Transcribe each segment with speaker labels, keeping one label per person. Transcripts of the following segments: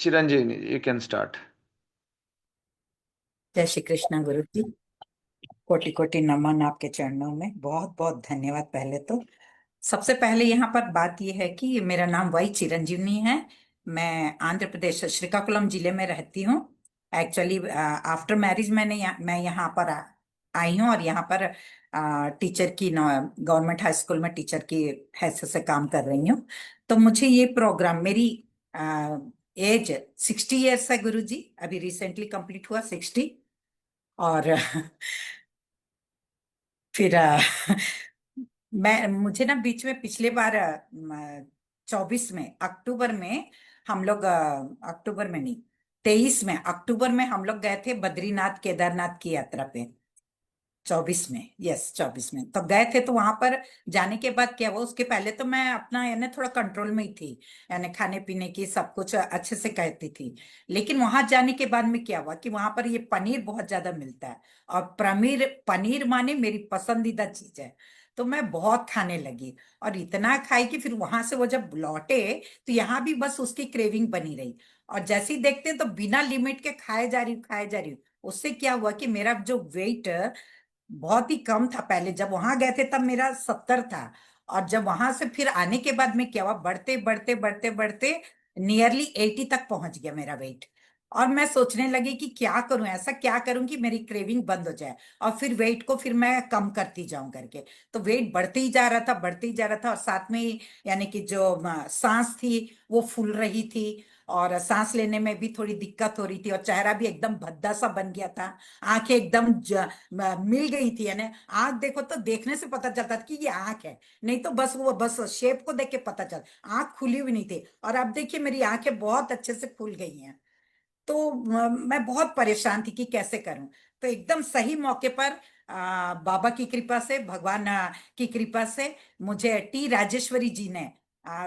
Speaker 1: Chiranjeev, you can start.
Speaker 2: जय श्री कृष्ण गुरु जी। कोटि कोटि नमन आपके चरणों में। बहुत बहुत धन्यवाद। पहले तो सबसे पहले यहाँ पर बात यह है कि मेरा नाम वाई चिरंजीवनी है। मैं आंध्र प्रदेश श्रीकाकुलम जिले में रहती हूँ। एक्चुअली आफ्टर मैरिज मैं यहाँ पर आई हूँ और यहाँ पर टीचर की गवर्नमेंट हाई स्कूल में टीचर की हैसियत से काम कर रही हूँ। तो मुझे ये प्रोग्राम, मेरी एज 60 ईयर्स है गुरु जी। अभी रिसेंटली कंप्लीट हुआ 60। और फिर मैं मुझे ना बीच में पिछले बार 24 में अक्टूबर में हम लोग अक्टूबर में नहीं, 23 में अक्टूबर में हम लोग गए थे बद्रीनाथ केदारनाथ की यात्रा पे। 24 में, यस 24 में तो गए थे। तो वहां पर जाने के बाद क्या हुआ, उसके पहले तो मैं अपना यानी थोड़ा कंट्रोल में ही थी, यानी खाने पीने की सब कुछ अच्छे से कहती थी। लेकिन वहां जाने के बाद में क्या हुआ कि वहां पर ये पनीर बहुत ज्यादा मिलता है। और पनीर पनीर माने मेरी पसंदीदा चीज है। तो मैं बहुत खाने लगी और इतना खाई कि फिर वहां से वो जब लौटे तो यहाँ भी बस उसकी क्रेविंग बनी रही। और जैसे ही देखते तो बिना लिमिट के खाए जा रही हूँ, खाए जा रही हूँ। उससे क्या हुआ कि मेरा जो वेट बहुत ही कम था, पहले जब वहां गए थे तब मेरा 70 था। और जब वहां से फिर आने के बाद में क्या हुआ, बढ़ते बढ़ते बढ़ते बढ़ते नियरली 80 तक पहुंच गया मेरा वेट। और मैं सोचने लगी कि क्या करूं, ऐसा क्या करूं कि मेरी क्रेविंग बंद हो जाए और फिर वेट को फिर मैं कम करती जाऊं करके। तो वेट बढ़ते ही जा रहा था, बढ़ते ही जा रहा था। और साथ में ही यानी कि जो सांस थी वो फूल रही थी और सांस लेने में भी थोड़ी दिक्कत हो रही थी और चेहरा भी एकदम भद्दा सा बन गया था। आंखें एकदम मिल गई थी, यानी आंख देखो तो देखने से पता चलता था कि ये आंख है, नहीं तो बस वो बस शेप को देख के पता चल। आंख खुली हुई नहीं थी और अब देखिए मेरी आंखें बहुत अच्छे से खुल गई हैं। तो मैं बहुत परेशान थी कि कैसे करूं। तो एकदम सही मौके पर बाबा की कृपा से, भगवान की कृपा से मुझे टी राजेश्वरी जी ने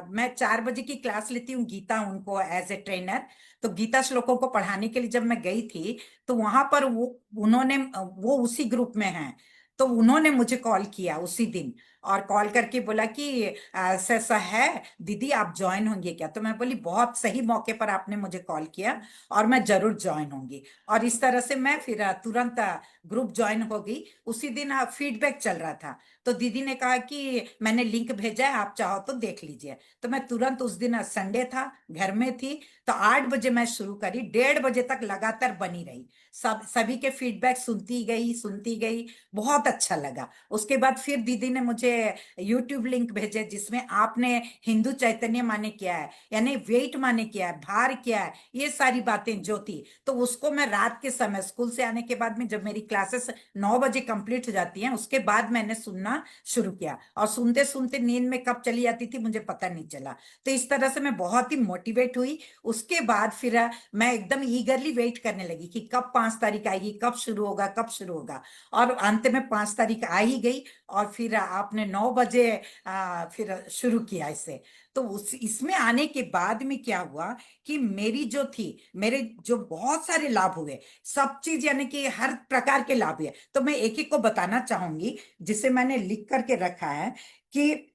Speaker 2: मैं 4 बजे की क्लास लेती हूँ गीता, उनको एज ए ट्रेनर। तो गीता श्लोकों को पढ़ाने के लिए जब मैं गई थी तो वहां पर वो उसी ग्रुप में हैं। तो उन्होंने मुझे कॉल किया उसी दिन और कॉल करके बोला कि ऐसा ऐसा है दीदी, आप ज्वाइन होंगे क्या? तो मैं बोली बहुत सही मौके पर आपने मुझे कॉल किया और मैं जरूर ज्वाइन होंगी। और इस तरह से मैं फिर तुरंत ग्रुप ज्वाइन हो गई। उसी दिन फीडबैक चल रहा था तो दीदी ने कहा कि मैंने लिंक भेजा है, आप चाहो तो देख लीजिए। तो मैं तुरंत, उस दिन संडे था, घर में थी। तो 8 बजे मैं शुरू करी, 1:30 बजे तक लगातार बनी रही। सभी के फीडबैक सुनती गई सुनती गई। बहुत अच्छा लगा। उसके बाद फिर दीदी ने मुझे यूट्यूब लिंक भेजे जिसमें आपने हिंदू चैतन्य माने क्या है, यानी वेट माने क्या है, भार क्या है, ये सारी बातें जो थी। तो उसको मैं रात के समय स्कूल से आने के बाद में, जब मेरी क्लासेस 9 बजे कंप्लीट हो जाती हैं, उसके बाद मैंने सुनना शुरू किया। और सुनते सुनते नींद में कब चली जाती थी मुझे पता नहीं चला। तो इस तरह से मैं बहुत ही मोटिवेट हुई। उसके बाद फिर मैं एकदम ईगरली वेट करने लगी कि कब 5 तारीख आएगी, कब शुरू होगा, कब शुरू होगा। और अंत में 5 तारीख आ ही गई। और फिर आपने 9 बजे फिर शुरू किया इसे। तो उस इसमें आने के बाद में क्या हुआ कि मेरी जो थी, मेरे जो बहुत सारे लाभ हुए, सब चीज यानी कि हर प्रकार के लाभ हुए। तो मैं एक एक को बताना चाहूंगी जिसे मैंने लिख करके रखा है। कि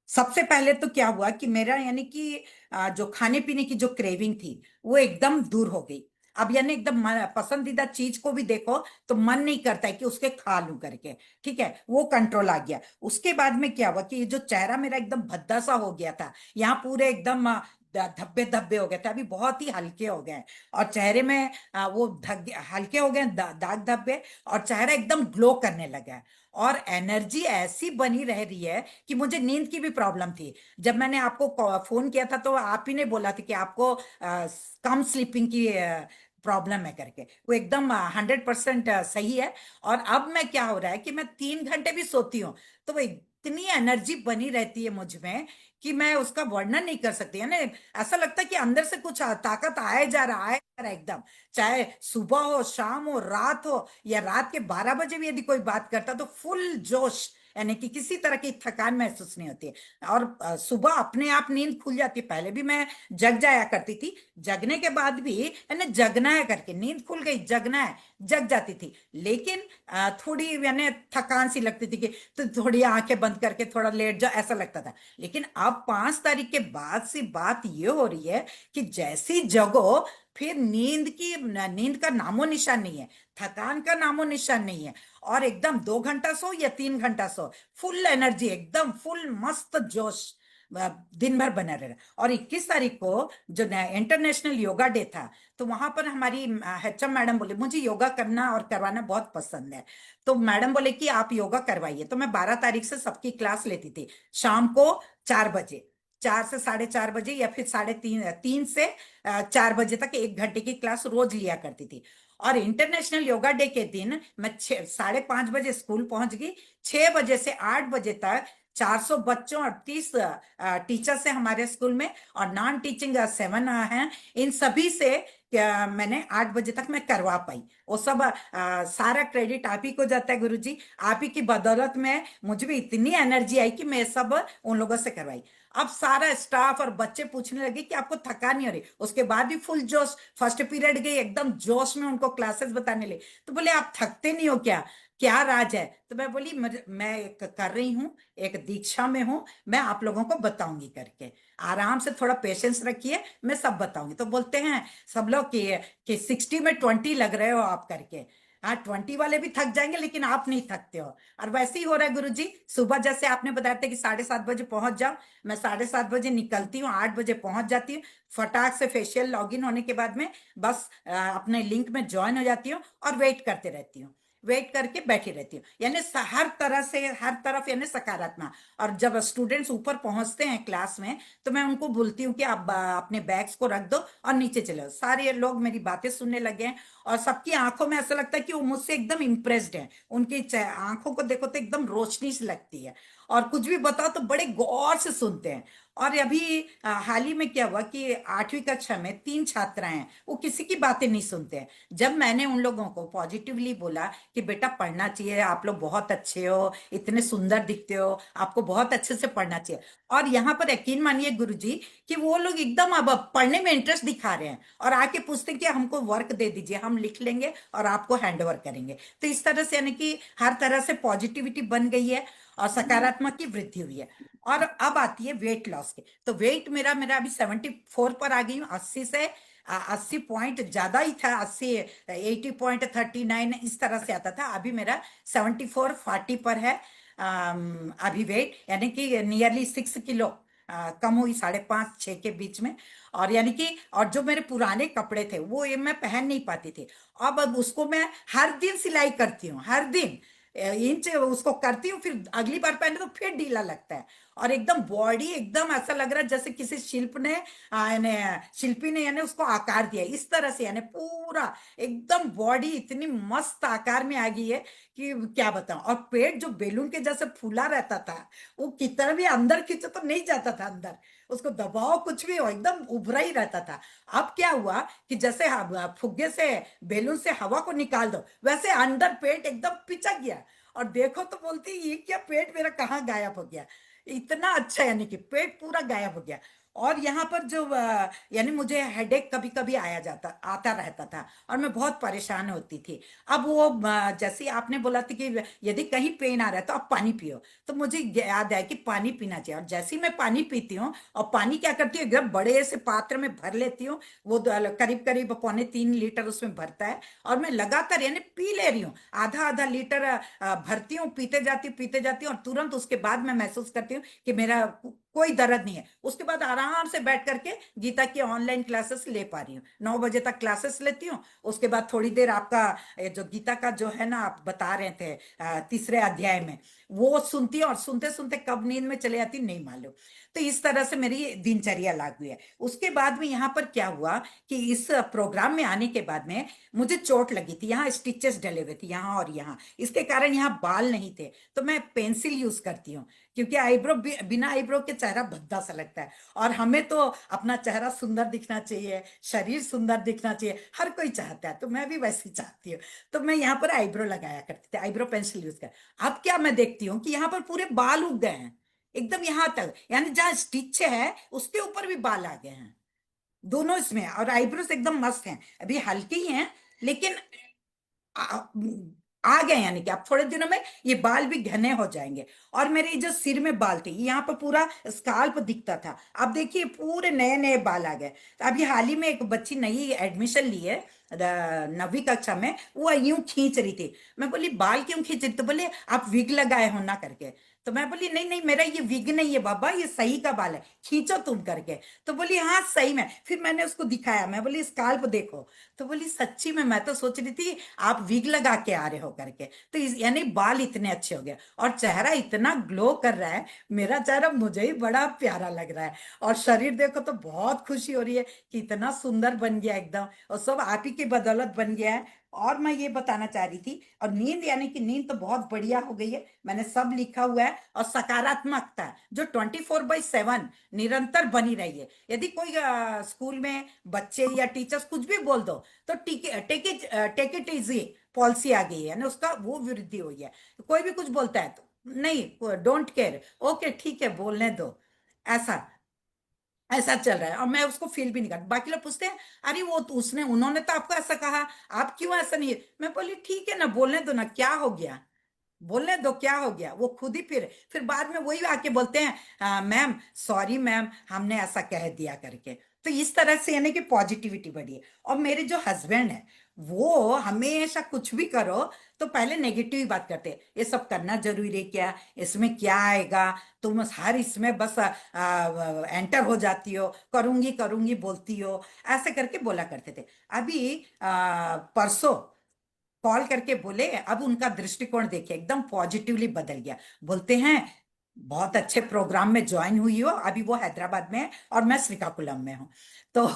Speaker 2: सबसे पहले तो क्या हुआ कि मेरा यानी कि जो खाने पीने की जो क्रेविंग थी वो एकदम दूर हो गई। अब यानी एकदम पसंदीदा चीज को भी देखो तो मन नहीं करता है कि उसके खा लूं करके। ठीक है, वो कंट्रोल आ गया। उसके बाद में क्या हुआ कि ये जो चेहरा मेरा एकदम भद्दा सा हो गया था, यहाँ पूरे एकदम धब्बे धब्बे हो गए थे, अभी बहुत ही हल्के हो गए हैं। और चेहरे में वो हल्के हो गए दाग धब्बे। और चेहरा एकदम ग्लो करने लगा है। और एनर्जी ऐसी बनी रह रही है कि मुझे नींद की भी प्रॉब्लम थी। जब मैंने आपको फोन किया था तो आप ही ने बोला था कि आपको कम स्लीपिंग की प्रॉब्लम है करके। वो एकदम 100% सही है। और अब मैं क्या हो रहा है कि मैं 3 घंटे भी सोती हूँ तो वो इतनी एनर्जी बनी रहती है मुझ में कि मैं उसका वर्णन नहीं कर सकती है ना। ऐसा लगता है कि अंदर से कुछ ताकत आए जा रहा है एकदम। चाहे सुबह हो, शाम हो, रात हो, या रात के 12 बजे भी यदि कोई बात करता तो फुल जोश यानी कि किसी तरह की थकान महसूस नहीं होती है। और सुबह अपने आप नींद खुल जाती है। पहले भी मैं जग जाया करती थी, जगने के बाद भी यानी जगना है करके नींद खुल गई, जगना है, जग जाती थी। लेकिन थोड़ी यानी थकान सी लगती थी कि तो थोड़ी आंखें बंद करके थोड़ा लेट जाओ, ऐसा लगता था। लेकिन अब 5 तारीख के बाद से बात ये हो रही है कि जैसी जगो, फिर नींद का नामो निशान नहीं है, थकान का नामो निशान नहीं है। और एकदम 2 घंटा सो या 3 घंटा सो, फुल एनर्जी, एकदम फुल मस्त जोश, दिन भर बना रहे। और 21 तारीख को जो इंटरनेशनल योगा डे था, तो वहां पर हमारी एचएम मैडम बोले, मुझे योगा करना और करवाना बहुत पसंद है। तो मैडम बोले कि आप योगा करवाइए। तो मैं 12 तारीख से सबकी क्लास लेती थी, शाम को 4 बजे, 4 से 4:30 बजे, या फिर 3:30 से 4 बजे तक 1 घंटे की क्लास रोज लिया करती थी। और इंटरनेशनल योगा डे के दिन मैं 5:30 बजे स्कूल पहुंच गई। 6 बजे से 8 बजे तक 400 बच्चों और 30 टीचर्स है हमारे स्कूल में, और नॉन टीचिंग 7 हैं। इन सभी से मैंने 8 बजे तक मैं करवा पाई। वो सब सारा क्रेडिट आप ही को जाता है गुरुजी। आप ही की बदौलत में मुझे भी इतनी एनर्जी आई कि मैं सब उन लोगों से करवाई। अब सारा स्टाफ और बच्चे पूछने लगे कि आपको थकान नहीं हो रही। उसके बाद भी फुल जोश, फर्स्ट पीरियड गई एकदम जोश में उनको क्लासेस बताने लगे। तो बोले आप थकते नहीं हो क्या, क्या राज है? तो मैं बोली मैं कर रही हूँ, एक दीक्षा में हूँ, मैं आप लोगों को बताऊंगी करके। आराम से थोड़ा पेशेंस रखिए, मैं सब बताऊंगी। तो बोलते हैं सब लोग कि 60 में 20 लग रहे हो आप करके। हाँ, 20 वाले भी थक जाएंगे, लेकिन आप नहीं थकते हो। और वैसे ही हो रहा है गुरुजी। सुबह जैसे आपने बताया था कि 7:30 बजे पहुंच जाओ, मैं 7:30 बजे निकलती हूँ, 8 बजे पहुंच जाती हूँ। फटाक से फेशियल लॉगिन होने के बाद में बस अपने लिंक में ज्वाइन हो जाती हूँ और वेट करते रहती हूँ। वेट करके बैठी रहती हूँ, यानी हर तरह से, हर तरफ यानी सकारात्मक। और जब स्टूडेंट्स ऊपर पहुंचते हैं क्लास में, तो मैं उनको बोलती हूँ कि आप अपने बैग्स को रख दो और नीचे चले जाओ। सारे लोग मेरी बातें सुनने लगे हैं, और सबकी आंखों में ऐसा लगता है कि वो मुझसे एकदम इम्प्रेस्ड हैं। उनकी आंखों को देखो तो एकदम रोशनी सी लगती है, और कुछ भी बताओ तो बड़े गौर से सुनते हैं। और अभी हाल ही में क्या हुआ कि 8वीं कक्षा में 3 छात्राएं हैं, वो किसी की बातें नहीं सुनते हैं। जब मैंने उन लोगों को पॉजिटिवली बोला कि बेटा पढ़ना चाहिए, आप लोग बहुत अच्छे हो, इतने सुंदर दिखते हो, आपको बहुत अच्छे से पढ़ना चाहिए। और यहाँ पर यकीन मानिए गुरुजी कि वो लोग एकदम अब पढ़ने में इंटरेस्ट दिखा रहे हैं, और आके पूछते हैं कि हमको वर्क दे दीजिए, हम लिख लेंगे और आपको हैंड ओवर करेंगे। तो इस तरह से यानी कि हर तरह से पॉजिटिविटी बन गई है, और सकारात्मक की वृद्धि हुई है। और अब आती है वेट लॉस के। तो वेट मेरा मेरा अभी 74 पर आ गई हूँ। 80 से 80 पॉइंट ज्यादा ही था, 80 80.39 इस तरह से आता था। अभी मेरा 74-40 पर है। अभी वेट यानी कि नियरली 6 किलो कम हुई, 5.5-6 के बीच में। और यानी कि और जो मेरे पुराने कपड़े थे वो ये मैं पहन नहीं पाती थी। अब उसको मैं हर दिन सिलाई करती हूँ, हर दिन इंच उसको करती हूँ, फिर अगली बार पहने तो फिर ढीला लगता है। और एकदम बॉडी एकदम ऐसा लग रहा है जैसे किसी शिल्पी ने यानी उसको आकार दिया इस तरह से, यानी पूरा एकदम बॉडी इतनी मस्त आकार में आ गई है कि क्या बताऊं। और पेट जो बेलून के जैसे फूला रहता था, वो कितना भी अंदर खींचो तो नहीं जाता था अंदर, उसको दबाओ कुछ भी हो एकदम उभरा ही रहता था। अब क्या हुआ कि जैसे फुग्गे से, बेलून से हवा को निकाल दो, वैसे अंदर पेट एकदम पिचक गया। और देखो तो बोलती ये क्या, पेट मेरा कहाँ गायब हो गया, इतना अच्छा, यानी कि पेट पूरा गायब हो गया। और यहाँ पर जो यानी मुझे हेडेक कभी कभी आता रहता था, और मैं बहुत परेशान होती थी। अब वो जैसे आपने बोला था कि यदि कहीं पेन आ रहा है तो आप पानी पियो, तो मुझे याद है कि पानी पीना चाहिए। और जैसे ही मैं पानी पीती हूँ, और पानी क्या करती हूँ, एकदम बड़े से पात्र में भर लेती हूँ, वो करीब करीब 2.25 लीटर उसमें भरता है, और मैं लगातार यानी पी ले रही हूँ, आधा आधा लीटर भरती हूँ, पीते जाती हूँ। और तुरंत उसके बाद मैं महसूस करती हूँ कि मेरा कोई दर्द नहीं है। उसके बाद आराम से बैठ करके गीता की ऑनलाइन क्लासेस ले पा रही हूँ, 9 बजे तक क्लासेस लेती हूँ। उसके बाद थोड़ी देर आपका जो गीता का जो है ना, आप बता रहे थे तीसरे अध्याय में, वो सुनती हूँ, और सुनते सुनते कब नींद में चले जाती नहीं मालूम। तो इस तरह से मेरी दिनचर्या लागू है। उसके बाद में यहाँ पर क्या हुआ कि इस प्रोग्राम में आने के बाद में मुझे चोट लगी थी, यहाँ स्टिचेस डले हुए थे यहाँ और यहाँ, इसके कारण यहाँ बाल नहीं थे। तो मैं पेंसिल यूज करती हूँ, क्योंकि आईब्रो बिना आईब्रो के चेहरा भद्दा सा लगता है, और हमें तो अपना चेहरा सुंदर दिखना चाहिए, शरीर सुंदर दिखना चाहिए, हर कोई चाहता है, तो मैं भी वैसे ही चाहती हूँ। तो मैं यहाँ पर आईब्रो लगाया करती थी, आईब्रो पेंसिल यूज कर। अब क्या मैं देखती हूँ कि यहाँ पर पूरे बाल उग गए हैं, एकदम यहाँ तक, यानी जहाँ स्टिच है उसके ऊपर भी बाल आ गए हैं दोनों इसमें, और आईब्रोज एकदम मस्त हैं, अभी हल्के ही हैं, लेकिन आ, आ गए, यानी कि अब थोड़े दिनों में ये बाल भी घने हो जाएंगे। और मेरे जो सिर में बाल थे, यहाँ पर पूरा स्काल्प दिखता था, अब देखिए पूरे नए नए बाल आ गए। तो अभी हाल ही में एक बच्ची नई एडमिशन ली है, 9वीं कक्षा में, वो यूं खींच रही थी। मैं बोली बाल क्यों खींच रही, तो बोले आप विग लगाए हो ना करके। तो मैं बोली नहीं नहीं, मेरा ये विग नहीं है बाबा, ये सही का बाल है, खींचो तुम करके। तो बोली हाँ सही में। फिर मैंने उसको दिखाया, मैं बोली स्काल्प देखो। तो बोली सच्ची में, मैं तो सोच रही थी आप विग लगा के आ रहे हो करके। तो यानी बाल इतने अच्छे हो गए, और चेहरा इतना ग्लो कर रहा है, मेरा चेहरा मुझे ही बड़ा प्यारा लग रहा है। और शरीर देखो तो बहुत खुशी हो रही है कि इतना सुंदर बन गया एकदम, और सब आप ही की बदौलत बन गया है। और मैं ये बताना चाह रही थी, और नींद, यानी कि नींद तो बहुत बढ़िया हो गई है, मैंने सब लिखा हुआ है। और सकारात्मकता जो 24/7 निरंतर बनी रही है। यदि कोई स्कूल में बच्चे या टीचर्स कुछ भी बोल दो, तो टेक इट इजी पॉलिसी आ गई है ना, उसका वो वृद्धि हुई है। कोई भी कुछ बोलता है तो नहीं, डोंट केयर, ओके ठीक है बोलने दो, ऐसा ऐसा चल रहा है। और मैं उसको फील भी नहीं करती। बाकी लोग पूछते हैं अरे वो तो उसने उन्होंने तो आपको ऐसा कहा, आप क्यों ऐसा नहीं है। मैं बोली ठीक है ना, बोलने दो ना, क्या हो गया, बोलने दो, क्या हो गया। वो खुद ही फिर बाद में वही आके बोलते हैं मैम सॉरी मैम, हमने ऐसा कह दिया करके। तो इस तरह से यानी कि पॉजिटिविटी बढ़ी है। और मेरे जो हस्बैंड है, वो हमेशा कुछ भी करो तो पहले नेगेटिव ही बात करते हैं, ये सब करना जरूरी है क्या, इसमें क्या आएगा, तुम हर इसमें बस एंटर हो जाती हो, करूंगी करूंगी बोलती हो, ऐसे करके बोला करते थे। अभी परसों कॉल करके बोले, अब उनका दृष्टिकोण देखिए एकदम पॉजिटिवली बदल गया। बोलते हैं बहुत अच्छे प्रोग्राम में ज्वाइन हुई हो, अभी वो हैदराबाद में है और मैं श्रीकाकुलम में हूँ। तो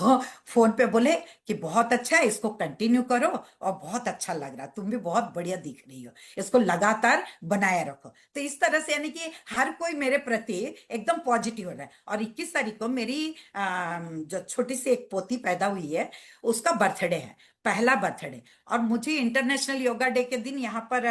Speaker 2: फोन पे बोले कि बहुत अच्छा है, इसको कंटिन्यू करो, और बहुत अच्छा लग रहा है, तुम भी बहुत बढ़िया दिख रही हो, इसको लगातार बनाए रखो। तो इस तरह से यानी कि हर कोई मेरे प्रति एकदम पॉजिटिव हो रहा है। और 21 तारीख को मेरी जो छोटी सी एक पोती पैदा हुई है, उसका बर्थडे है, पहला बर्थडे। और मुझे इंटरनेशनल योगा डे के दिन यहाँ पर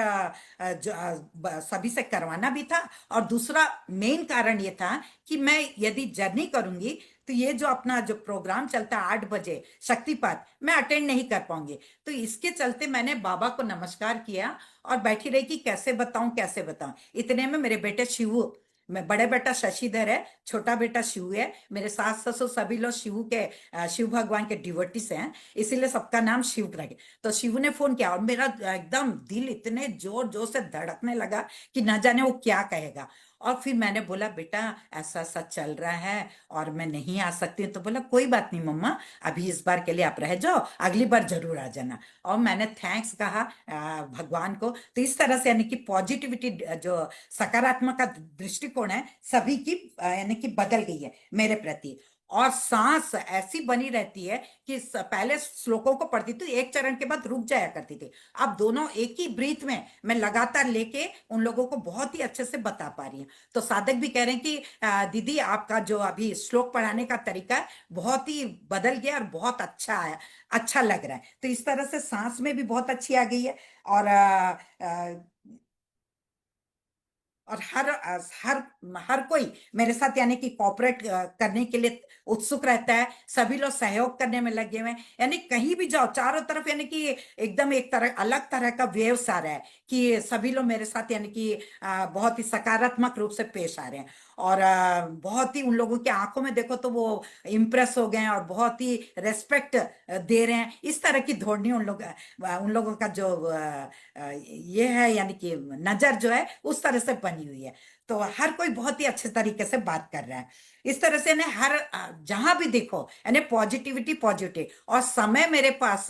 Speaker 2: सभी से करवाना भी था। और दूसरा मेन कारण ये था कि मैं यदि जर्नी करूंगी, तो ये जो अपना जो प्रोग्राम चलता है 8 बजे शक्तिपात, मैं अटेंड नहीं कर पाऊंगी। तो इसके चलते मैंने बाबा को नमस्कार किया और बैठी रही कि कैसे बताऊं कैसे बताऊं। इतने में मेरे बेटे शिवू, मैं बड़े बेटा शशिधर है, छोटा बेटा शिव है, मेरे सास ससुर सभी लोग शिव के शिव भगवान के डिवोटीज हैं, इसीलिए सबका नाम शिव रखे। तो शिव ने फोन किया और मेरा एकदम दिल इतने जोर जोर से धड़कने लगा कि ना जाने वो क्या कहेगा। और फिर मैंने बोला बेटा ऐसा ऐसा चल रहा है और मैं नहीं आ सकती। तो बोला कोई बात नहीं मम्मा, अभी इस बार के लिए आप रह जाओ, अगली बार जरूर आ जाना। और मैंने थैंक्स कहा भगवान को। तो इस तरह से यानी कि पॉजिटिविटी, जो सकारात्मक का दृष्टिकोण है सभी की, यानी कि बदल गई है मेरे प्रति। और सांस ऐसी बनी रहती है कि पहले श्लोकों को पढ़ती थी, एक चरण के बाद रुक जाया करती थी, अब दोनों एक ही ब्रीथ में मैं लगातार लेके उन लोगों को बहुत ही अच्छे से बता पा रही हूँ। तो साधक भी कह रहे हैं कि दीदी आपका जो अभी श्लोक पढ़ाने का तरीका है बहुत ही बदल गया और बहुत अच्छा है, अच्छा लग रहा है। तो इस तरह से सांस में भी बहुत अच्छी आ गई है। और और हर हर कोई मेरे साथ यानी कि कोऑपरेट करने के लिए उत्सुक रहता है, सभी लोग सहयोग करने में लगे हुए हैं। यानी कहीं भी जाओ चारों तरफ यानी कि एकदम एक तरह अलग तरह का वेव्स आ रहा है कि सभी लोग मेरे साथ यानी कि बहुत ही सकारात्मक रूप से पेश आ रहे हैं। और बहुत ही उन लोगों की आंखों में देखो तो वो इम्प्रेस हो गए हैं और बहुत ही रेस्पेक्ट दे रहे हैं। इस तरह की धोरणी उन लोगों का जो ये है यानी कि नजर जो है उस तरह से बनी हुई है। तो हर कोई बहुत ही अच्छे तरीके से बात कर रहा है। इस तरह से ना हर जहां भी देखो यानी पॉजिटिविटी पॉजिटिव। और समय मेरे पास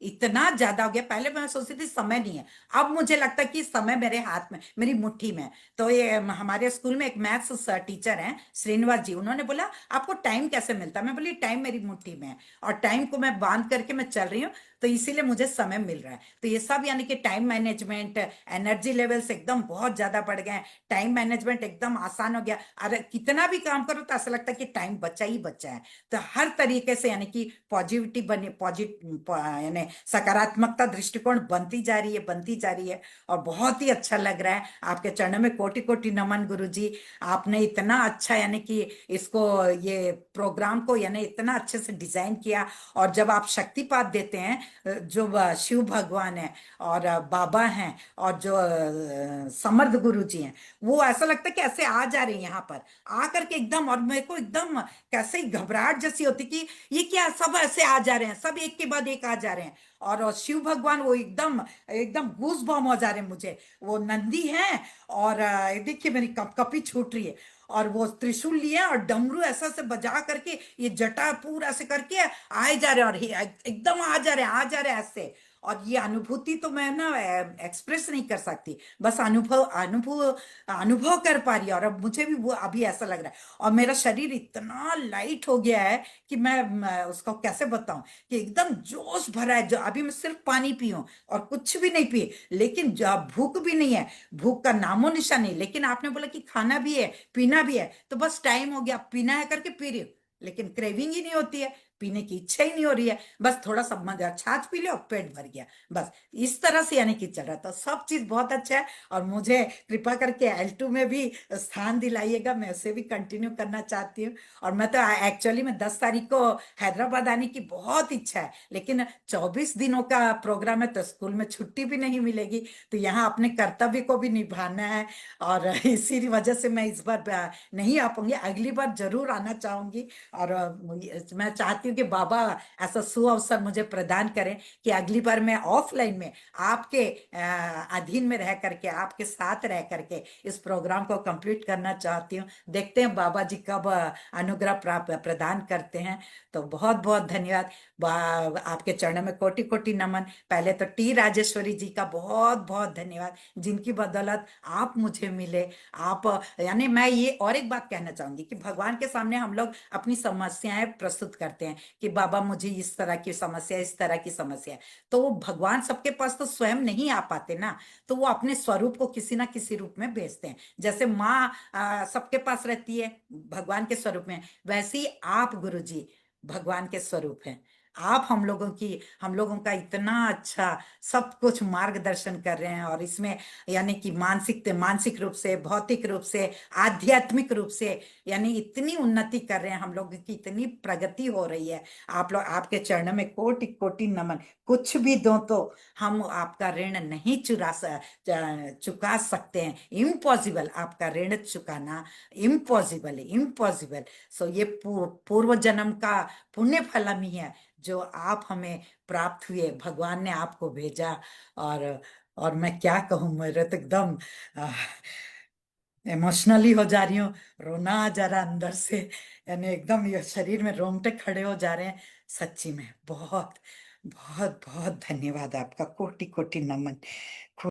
Speaker 2: इतना ज्यादा हो गया, पहले मैं सोचती थी समय नहीं है, अब मुझे लगता है कि समय मेरे हाथ में, मेरी मुट्ठी में है। तो ये हमारे स्कूल में एक मैथ्स टीचर हैं श्रीनिवास जी, उन्होंने बोला आपको टाइम कैसे मिलता है। मैं बोली टाइम मेरी मुट्ठी में है और टाइम को मैं बांध करके मैं चल रही हूँ। तो इसीलिए मुझे समय मिल रहा है। तो ये सब यानी कि टाइम मैनेजमेंट, एनर्जी लेवल्स एकदम बहुत ज्यादा बढ़ गए हैं, टाइम मैनेजमेंट एकदम आसान हो गया। अरे कितना भी काम करो तो ऐसा लगता है कि टाइम बचा ही बचा है। तो हर तरीके से यानी कि पॉजिटिविटी बने, पॉजिटिव यानी सकारात्मकता दृष्टिकोण बनती जा रही है, बनती जा रही है। और बहुत ही अच्छा लग रहा है। आपके चरणों में कोटि कोटि नमन गुरुजी। आपने इतना अच्छा यानी कि इसको, ये प्रोग्राम को यानी इतना अच्छे से डिजाइन किया। और जब आप शक्तिपात देते हैं, जो शिव भगवान है और बाबा हैं और जो समर्थ गुरु जी हैं, वो ऐसा लगता है कि ऐसे आ जा रहे हैं यहाँ पर आकर के एकदम। और मेरे को एकदम कैसे ही घबराहट जैसी होती कि ये क्या, सब ऐसे आ जा रहे हैं, सब एक के बाद एक आ जा रहे हैं। और शिव भगवान वो एकदम एकदम गूज बम हो जा रहे हैं मुझे। वो नंदी हैं और देखिए मेरी कपी छूट रही है। और वो त्रिशूल लिए और डमरू ऐसा से बजा करके ये जटा पूरा ऐसे करके आए जा रहे हैं, और एकदम आ जा रहे हैं, आ जा रहे हैं ऐसे। और ये अनुभूति तो मैं ना एक्सप्रेस नहीं कर सकती, बस अनुभव अनुभव अनुभव कर पा रही है। और अब मुझे भी वो अभी ऐसा लग रहा है। और मेरा शरीर इतना लाइट हो गया है कि मैं उसको कैसे बताऊं, कि एकदम जोश भरा है। जो अभी मैं सिर्फ पानी पी हूं और कुछ भी नहीं पी, लेकिन भूख भी नहीं है, भूख का नामो निशान नहीं। लेकिन आपने बोला कि खाना भी है, पीना भी है, तो बस टाइम हो गया, पीना है करके पी रही हूँ। लेकिन क्रेविंग ही नहीं होती है, पीने की इच्छा ही नहीं हो रही है। बस थोड़ा सा मजा, छाछ पी लो, पेट भर गया। बस इस तरह से यानी कि चल रहा था। सब चीज बहुत अच्छा है। और मुझे कृपा करके L2 में भी स्थान दिलाइएगा, मैं उसे भी कंटिन्यू करना चाहती हूँ। और मैं तो एक्चुअली में 10 तारीख को हैदराबाद आने की बहुत इच्छा है, लेकिन 24 दिनों का प्रोग्राम है तो स्कूल में छुट्टी भी नहीं मिलेगी। तो यहाँ अपने कर्तव्य को भी निभाना है। और इसी वजह से मैं इस बार नहीं आ पाऊंगी, अगली बार जरूर आना चाहूंगी। और मैं चाहती हूँ कि बाबा ऐसा सुअवसर मुझे प्रदान करें कि अगली बार मैं ऑफलाइन में आपके अधीन में रह करके, आपके साथ रह करके इस प्रोग्राम को कंप्लीट करना चाहती हूँ। देखते हैं बाबा जी कब अनुग्रह प्राप्त प्रदान करते हैं। तो बहुत बहुत धन्यवाद। आपके चरणों में कोटि कोटि नमन। पहले तो टी राजेश्वरी जी का बहुत बहुत धन्यवाद, जिनकी बदौलत आप मुझे मिले। आप यानी मैं ये और एक बात कहना चाहूंगी कि भगवान के सामने हम लोग अपनी समस्याएं प्रस्तुत करते हैं कि बाबा मुझे इस तरह की समस्या, इस तरह की समस्या है। तो वो भगवान सबके पास तो स्वयं नहीं आ पाते ना, तो वो अपने स्वरूप को किसी ना किसी रूप में भेजते हैं। जैसे माँ सबके पास रहती है भगवान के स्वरूप में, वैसे ही आप गुरु जी भगवान के स्वरूप हैं। आप हम लोगों का इतना अच्छा सब कुछ मार्गदर्शन कर रहे हैं। और इसमें यानी कि मानसिक रूप से, भौतिक रूप से, आध्यात्मिक रूप से यानी इतनी उन्नति कर रहे हैं, हम लोगों की इतनी प्रगति हो रही है। आप लोग, आपके चरणों में कोटि कोटि नमन। कुछ भी दो तो हम आपका ऋण नहीं चुका सकते हैं। इम्पॉसिबल, आपका ऋण चुकाना इम्पॉसिबल है, इम्पॉसिबल। सो ये पूर्व जन्म का पुण्य फलम ही है जो आप हमें प्राप्त हुए, भगवान ने आपको भेजा। और और मैं क्या कहूँ, मेरे तो एकदम इमोशनली हो जा रही हूँ, रोना आ जा रहा है अंदर से। यानी एकदम ये शरीर में रोंगटे खड़े हो जा रहे हैं। सच्ची में बहुत बहुत बहुत धन्यवाद आपका, कोटि कोटि नमन।